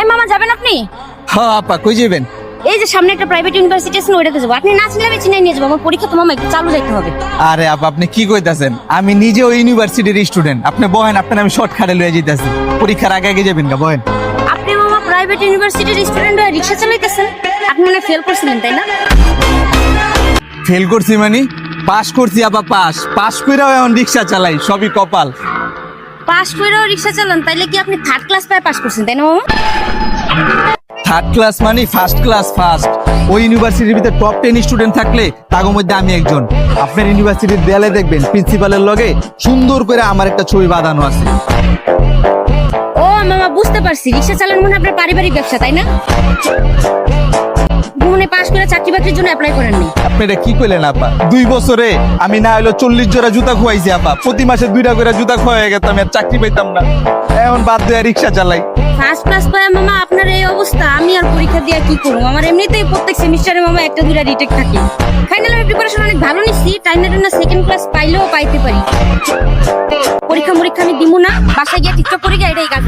এই মামা যাবেন আপনি? হ্যাঁ আপা, কই যাবেন? এই যে সামনে একটা প্রাইভেট ইউনিভার্সিটি আছে, ওইটাতে যাবো। আপনি না চিনলে আমি চিনে নিয়ে যাবো। আমার পরীক্ষা তো মামা একটু চালু যাইতে হবে। আরে আপা, আপনি কি কইতাছেন? আমি নিজে ওই ইউনিভার্সিটির স্টুডেন্ট। আপনি বহেন, আপনার আমি শর্টকাটে লয়ে যাইতাছি। পরীক্ষার আগে আগে যাবেন গা, বহেন। আপনি মামা প্রাইভেট ইউনিভার্সিটির স্টুডেন্ট হয়ে রিক্সা চালাইতেছেন? আপনি মনে ফেল করছিলেন তাই না? ফেল করছি মানে? পাস করছি আপা, পাস কইরাও এখন রিক্সা চালাই, সবই কপাল। পাস করেও রিক্সা চালান, তাইলে কি আপনি থার্ড ক্লাস পায় পাস করছেন তাই না মামা? থার্ড ক্লাস মানে ফার্স্ট ক্লাস ফার্স্ট। ওই ইউনিভার্সিটির ভিতরে টপ 10 স্টুডেন্ট থাকলে তার মধ্যে আমি একজন। আপনার ইউনিভার্সিটির দেয়ালে দেখবেন প্রিন্সিপালের লগে সুন্দর করে আমার একটা ছবি বাঁধানো আছে। ও মামা, বুঝতে পারছি, রিক্সা চালান মনে হয় আপনার পারিবারিক ব্যবসা তাই না? মনে পাস করে চাকরি বাকরির জন্য অ্যাপ্লাই করেননি? আপনি এটা কি কইলেন আপা? 2 বছরে আমি না হলো 40 জোড়া জুতা খুয়াইছি আপা। প্রতি মাসে 2টা করে জুতা খুয়াই গেতাম, আমি আর চাকরি পাইতাম না। এখন বাদ দিয়ে রিক্সা চালাই। ফার্স্ট ক্লাস পায় মামা আপনার এই অবস্থা, আমি আর পরীক্ষা দিয়ে কি করবো? আমার এমনিতেই প্রত্যেক সেমিস্টারে মামা একটা দুইটা রিটেক থাকে। ফাইনাল আমি প্রিপারেশন অনেক ভালো নিচ্ছি, টাইম না সেকেন্ড ক্লাস পাইলেও পাইতে পারি। পরীক্ষা আমি দিব না, বাসায় গিয়ে টিকটক করে গিয়ে এটাই কাজ।